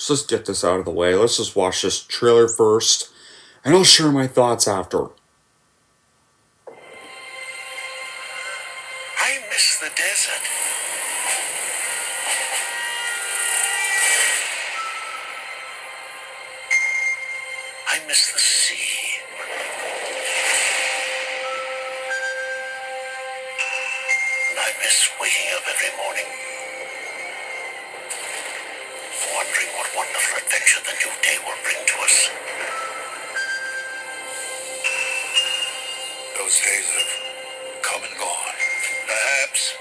So let's get this out of the way. Let's just watch this trailer first, and I'll share my thoughts after. I miss the desert. I miss the sea. And I miss waking up every morning, wondering what wonderful adventure the new day will bring to us. Those days have come and gone. Perhaps.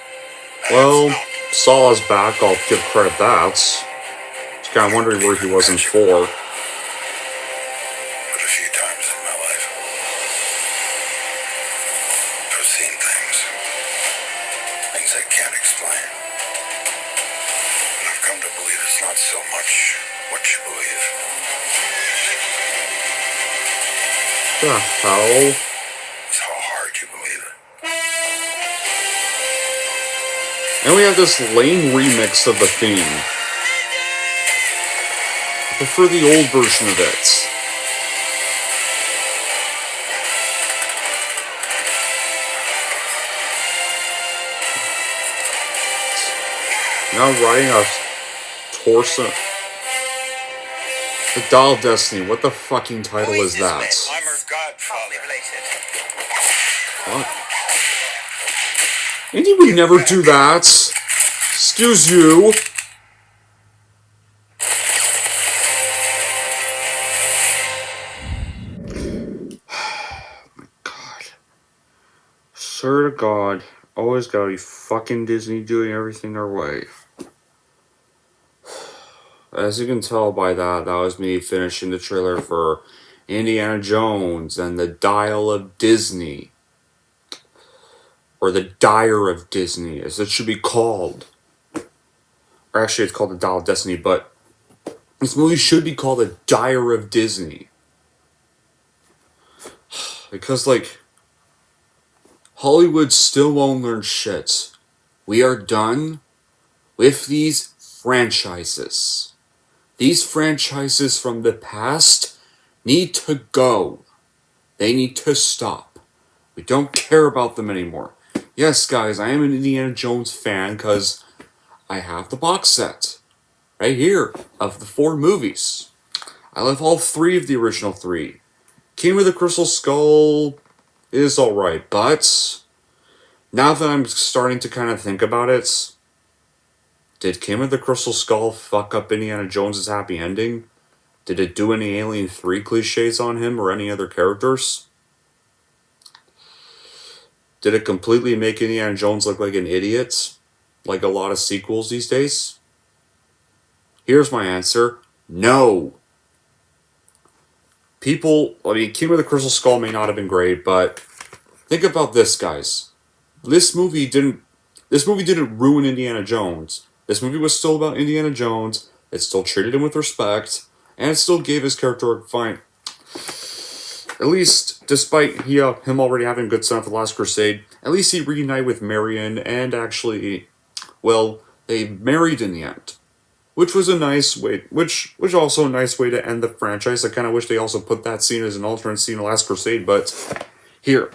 Well, Not. Salah's back, I'll give credit that. Just kind of wondering where he was in 4. But a few times in my life, I've seen things I can't explain. And I've come to believe it's not so much what you believe. The hell? It's how hard you believe it. And we have this lame remix of the theme. I prefer the old version of it. Now riding a torso. The Dial of Destiny. What the fucking title is that? I'm her godfather. What? Andy would never do that. Excuse you. My God. Swear to God. Always gotta be fucking Disney doing everything their way. As you can tell by that, that was me finishing the trailer for Indiana Jones and the Dial of Disney. Or the Dire of Disney, as it should be called. Or actually, it's called the Dial of Destiny, but this movie should be called the Dire of Disney. Because, like, Hollywood still won't learn shit. We are done with these franchises. These franchises from the past need to go. They need to stop. We don't care about them anymore. Yes, guys, I am an Indiana Jones fan because I have the box set right here of the 4 movies. I love all 3 of the original 3. Kingdom of the Crystal Skull is alright, but now that I'm starting to kind of think about it, did Kingdom of the Crystal Skull fuck up Indiana Jones' happy ending? Did it do any Alien 3 cliches on him or any other characters? Did it completely make Indiana Jones look like an idiot? Like a lot of sequels these days? Here's my answer. No. Kingdom of the Crystal Skull may not have been great, but think about this, guys. This movie didn't ruin Indiana Jones. This movie was still about Indiana Jones. It still treated him with respect, and it still gave his character a fine. At least, despite him already having a good son for The Last Crusade, at least he reunited with Marion, and actually, well, they married in the end. Which was a nice way, which was also a nice way to end the franchise. I kind of wish they also put that scene as an alternate scene in The Last Crusade, but here,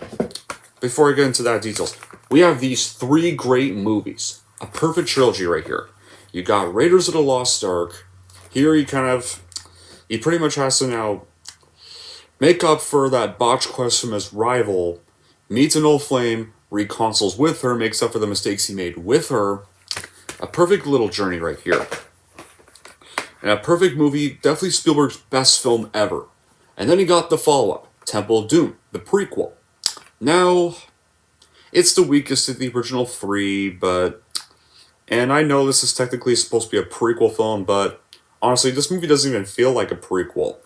before I get into that details, we have these 3 great movies. A perfect trilogy right here. You got Raiders of the Lost Ark. Here he pretty much has to now make up for that botched quest from his rival, meets an old flame, reconciles with her, makes up for the mistakes he made with her. A perfect little journey right here. And a perfect movie, definitely Spielberg's best film ever. And then he got the follow-up, Temple of Doom, the prequel. Now, it's the weakest of the original 3, and I know this is technically supposed to be a prequel film, but honestly, this movie doesn't even feel like a prequel.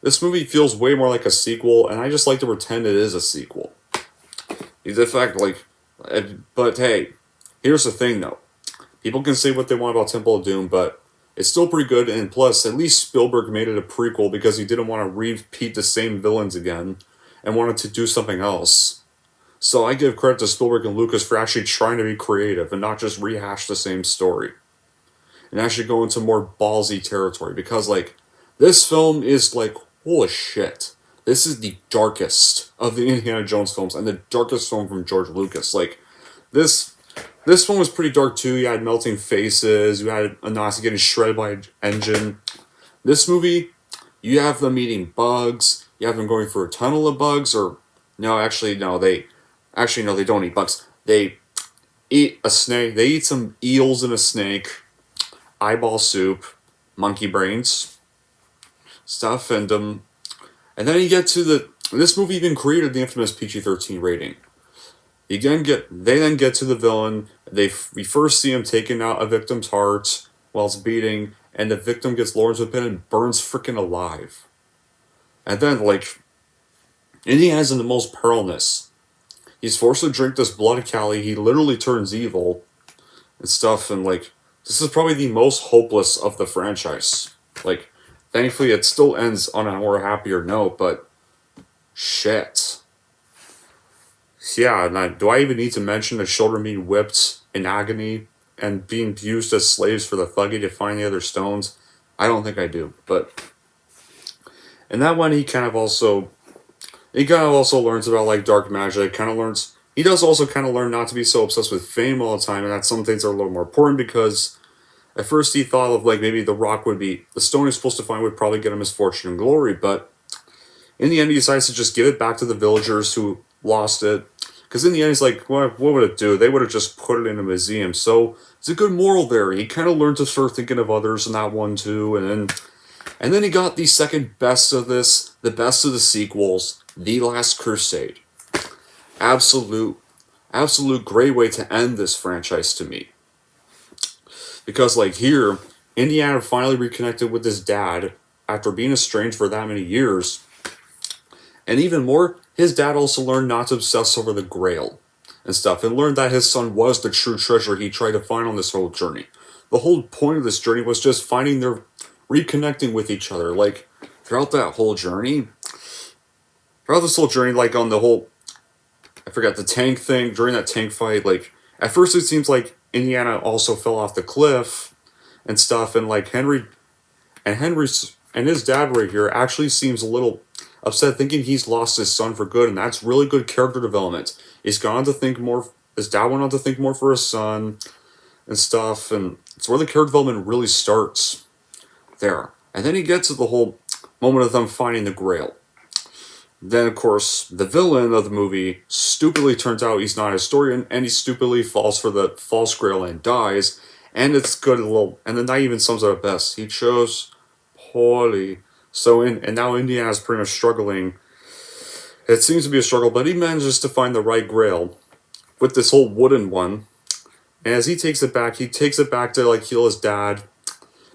This movie feels way more like a sequel, and I just like to pretend it is a sequel. The fact, but hey, here's the thing though. People can say what they want about Temple of Doom, but it's still pretty good, and plus, at least Spielberg made it a prequel because he didn't want to repeat the same villains again, and wanted to do something else. So I give credit to Spielberg and Lucas for actually trying to be creative and not just rehash the same story. and actually go into more ballsy territory, because like this film is like, holy shit. This is the darkest of the Indiana Jones films, and the darkest film from George Lucas. Like this this one was pretty dark too. You had melting faces, you had a Nazi getting shredded by an engine. This movie, you have them eating bugs, you have them going through a tunnel of bugs, or no, no, they don't eat bugs. They eat a snake, they eat some eels and a snake, eyeball soup, monkey brains, stuff, and then you get to this movie even created the infamous PG-13 rating. They then get to the villain. We first see him taking out a victim's heart while it's beating, and the victim gets lowered into a pit and burns freaking alive. And then, like, Indiana's in the most perilness. He's forced to drink this blood Cali. He literally turns evil and stuff, and like, this is probably the most hopeless of the franchise. Like, thankfully, it still ends on a more happier note, but shit. Yeah, do I even need to mention the children being whipped in agony and being used as slaves for the Thuggy to find the other stones? I don't think I do, but in that one, he kind of also learns about like dark magic. He does also kind of learn not to be so obsessed with fame all the time, and that some things are a little more important, because at first he thought of like maybe the stone he's supposed to find would probably get him his fortune and glory, but in the end he decides to just give it back to the villagers who lost it. Because in the end, he's like, what would it do? They would have just put it in a museum. So it's a good moral there. He kind of learned to start thinking of others in that one too. And then he got the second best of this, the best of the sequels, The Last Crusade. Absolute great way to end this franchise to me. Because like here, Indiana finally reconnected with his dad after being estranged for that many years. And even more, his dad also learned not to obsess over the Grail and stuff, and learned that his son was the true treasure he tried to find on this whole journey. The whole point of this journey was just reconnecting with each other. Like, throughout this whole journey, like on the whole, I forgot the tank thing, during that tank fight, like, at first it seems like Indiana also fell off the cliff and stuff, and like Henry's and his dad right here actually seems a little upset, thinking he's lost his son for good, and that's really good character development. His dad went on to think more for his son and stuff, and it's where the character development really starts there. And then he gets to the whole moment of them finding the Grail. Then, of course, the villain of the movie stupidly turns out he's not a historian, and he stupidly falls for the false Grail and dies. And it's good and the night even sums it up best. He chose poorly. And now Indiana's pretty much struggling. It seems to be a struggle, but he manages to find the right Grail with this whole wooden one. And as he takes it back to like heal his dad.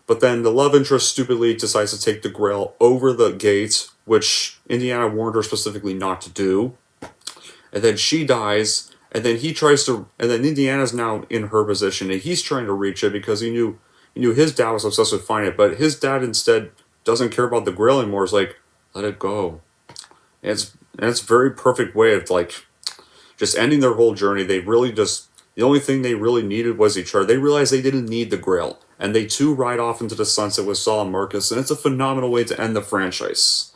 But then the love interest stupidly decides to take the Grail over the gate, which Indiana warned her specifically not to do. And then she dies, and then Indiana's now in her position, and he's trying to reach it because he knew his dad was obsessed with finding it, but his dad instead doesn't care about the Grail anymore. It's like, let it go. And it's a very perfect way of like just ending their whole journey. The only thing they really needed was each other. They realized they didn't need the Grail, and they too ride off into the sunset with Saul and Marcus, and it's a phenomenal way to end the franchise.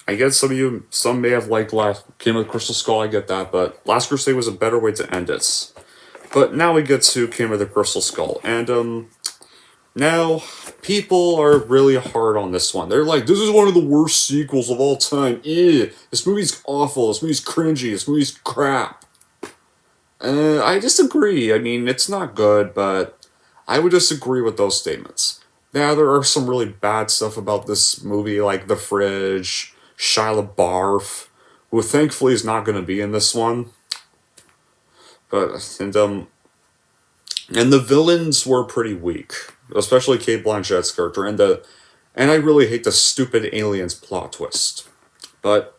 I guess some may have liked Kingdom of the Crystal Skull, I get that, but Last Crusade was a better way to end it. But now we get to Kingdom of the Crystal Skull, and now people are really hard on this one. They're like, this is one of the worst sequels of all time. Ew, this movie's awful, this movie's cringy, this movie's crap. I disagree. I mean, it's not good, but I would disagree with those statements. Now, there are some really bad stuff about this movie, like the fridge, Shia LaBeouf, who thankfully is not going to be in this one. And the villains were pretty weak, especially Cate Blanchett's character, and I really hate the stupid aliens plot twist. But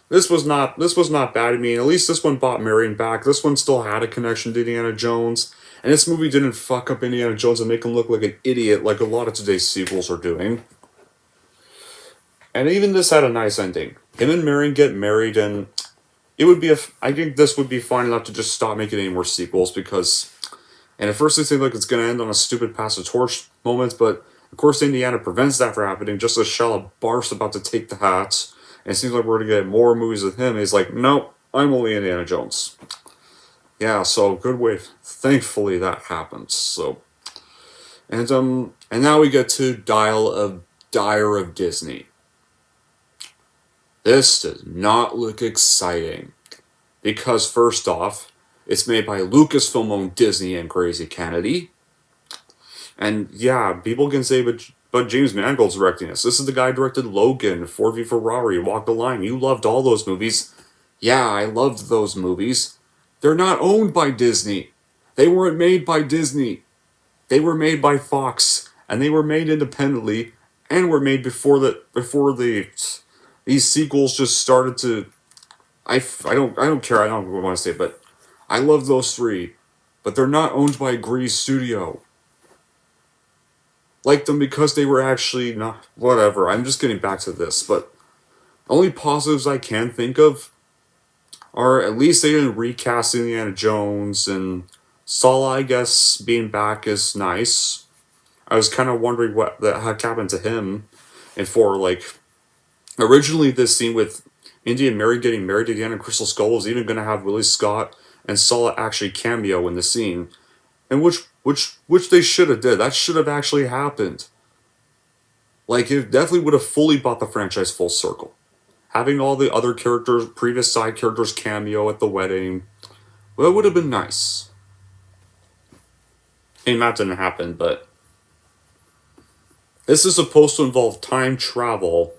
this was not bad. I mean, at least this one brought Marion back. This one still had a connection to Indiana Jones, and this movie didn't fuck up Indiana Jones and make him look like an idiot like a lot of today's sequels are doing. And even this had a nice ending. Him and Marion get married, and I think this would be fine enough to just stop making any more sequels, because And at first, they seem like it's going to end on a stupid pass the torch moment, but of course, Indiana prevents that from happening just as Shia LaBeouf's about to take the hat. And it seems like we're going to get more movies with him. He's like, nope, I'm only Indiana Jones. Yeah, so good way. Thankfully, that happens. So, and now we get to Dire of Disney. This does not look exciting because first off, it's made by Lucasfilm owned Disney and Crazy Kennedy. And yeah, people can say, but James Mangold's directing this. This is the guy who directed Logan, Ford v Ferrari, Walk the Line. You loved all those movies. Yeah, I loved those movies. They're not owned by Disney. They weren't made by Disney. They were made by Fox, and they were made independently, and were made before these sequels just started to. I don't care. I don't want to say it, but I love those three, but they're not owned by a greedy studio. Like them because they were actually not whatever. I'm just getting back to this, but only positives I can think of are at least they didn't recast Indiana Jones, and Sala, I guess, being back is nice. I was kind of wondering what the heck happened to him, and for like originally this scene with Indy and Mary getting married at the end of Crystal Skull was even going to have Willie Scott and Sala actually cameo in the scene, and which they should have did. That should have actually happened. Like it definitely would have fully brought the franchise full circle. Having all the other characters, previous side characters cameo at the wedding, well, it would have been nice. And that didn't happen, but this is supposed to involve time travel.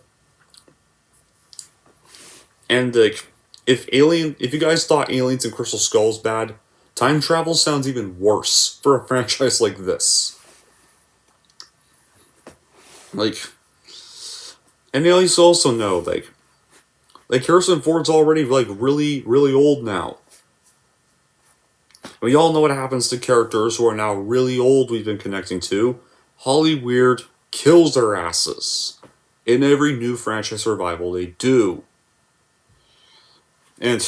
And like, if you guys thought Aliens and Crystal Skull was bad, time travel sounds even worse for a franchise like this. Like, and you also know, like Harrison Ford's already like really, really old now. We all know what happens to characters who are now really old we've been connecting to. Hollywood kills their asses in every new franchise revival they do. And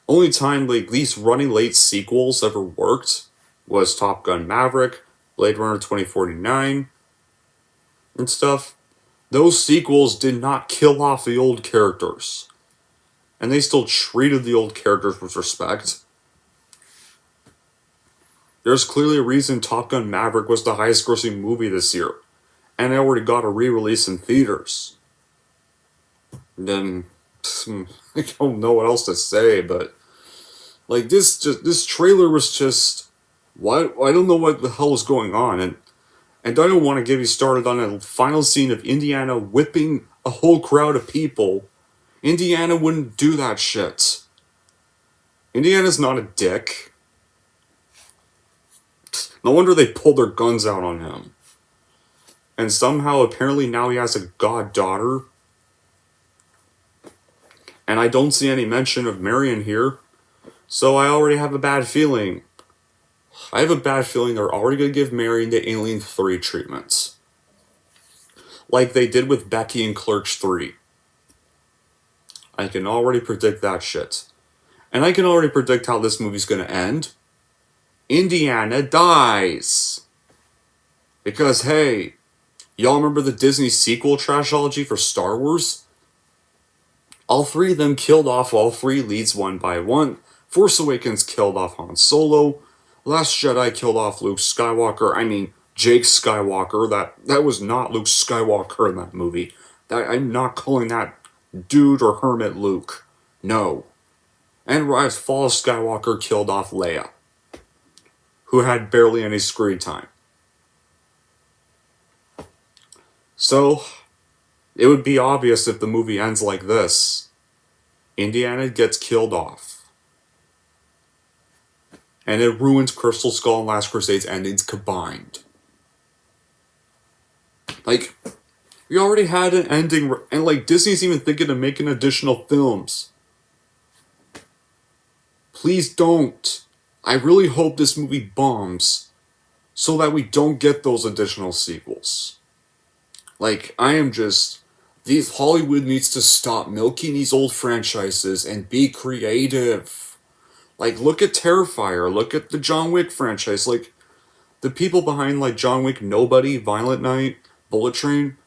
only time like these running late sequels ever worked was Top Gun Maverick, Blade Runner 2049, and stuff. Those sequels did not kill off the old characters. And they still treated the old characters with respect. There's clearly a reason Top Gun Maverick was the highest grossing movie this year. And it already got a re-release in theaters. And then, I don't know what else to say, but like this trailer was just, I don't know what the hell is going on. And I don't want to get you started on a final scene of Indiana whipping a whole crowd of people. Indiana wouldn't do that shit. Indiana's not a dick. No wonder they pulled their guns out on him. And somehow, apparently now he has a goddaughter. And I don't see any mention of Marion here. So I already have a bad feeling. I have a bad feeling they're already going to give Marion the Alien 3 treatments. Like they did with Becky in Clerks 3. I can already predict that shit. And I can already predict how this movie's going to end. Indiana dies. Because, hey, y'all remember the Disney sequel trashology for Star Wars? All three of them killed off all three leads one by one. Force Awakens killed off Han Solo. Last Jedi killed off Luke Skywalker. I mean, Jake Skywalker. That was not Luke Skywalker in that movie. I'm not calling that dude or hermit Luke. No. And Rise Fall of Skywalker killed off Leia, who had barely any screen time. So, it would be obvious if the movie ends like this. Indiana gets killed off. And it ruins Crystal Skull and Last Crusade's endings combined. Like, we already had an ending, and like Disney's even thinking of making additional films. Please don't. I really hope this movie bombs so that we don't get those additional sequels. Like, Hollywood needs to stop milking these old franchises and be creative. Like, look at Terrifier, look at the John Wick franchise. Like, the people behind, like, John Wick, Nobody, Violent Night, Bullet Train,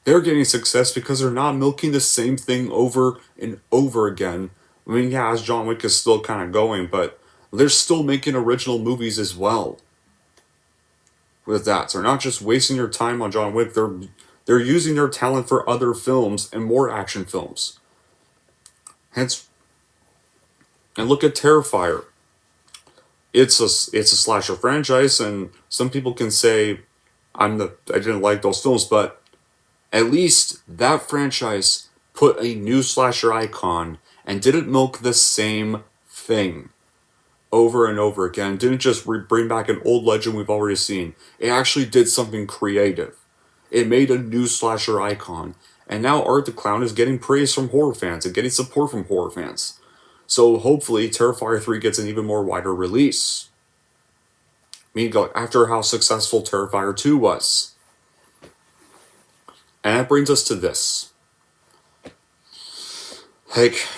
they're getting success because they're not milking the same thing over and over again. I mean, yeah, as John Wick is still kind of going, but they're still making original movies as well. With that, so they're not just wasting their time on John Wick. They're using their talent for other films and more action films. Hence, and look at Terrifier. It's a slasher franchise, and some people can say I didn't like those films, but at least that franchise put a new slasher icon and didn't milk the same thing over and over again. Didn't just bring back an old legend we've already seen. It actually did something creative. It made a new slasher icon. And now Art the Clown is getting praise from horror fans and getting support from horror fans. So hopefully Terrifier 3 gets an even more wider release. Meanwhile, after how successful Terrifier 2 was. And that brings us to this. Like,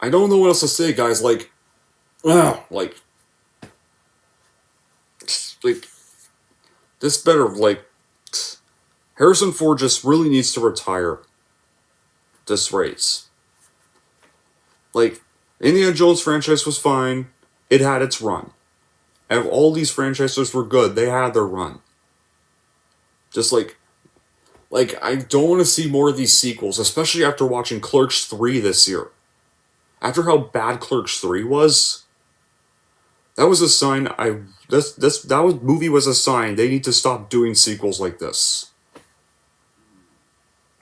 I don't know what else to say, guys. Like, this better, Harrison Ford just really needs to retire this race. Like, Indiana Jones franchise was fine. It had its run. And all these franchises were good. They had their run. Just I don't want to see more of these sequels, especially after watching Clerks 3 this year. After how bad Clerks 3 was, that was a sign movie was a sign they need to stop doing sequels like this.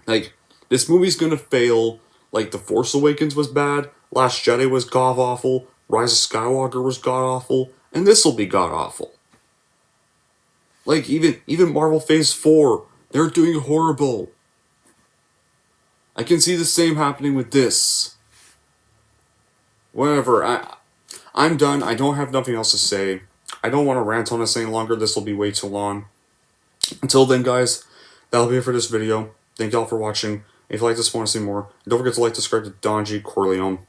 Like, this movie's gonna fail. Like, The Force Awakens was bad, Last Jedi was god-awful, Rise of Skywalker was god-awful, and this'll be god-awful. Like, even Marvel Phase 4, they're doing horrible. I can see the same happening with this. Whatever, I'm done. I don't have nothing else to say. I don't want to rant on this any longer. This will be way too long. Until then, guys, that'll be it for this video. Thank y'all for watching. If you like this, want to see more, don't forget to like, subscribe to Don G. Corleone.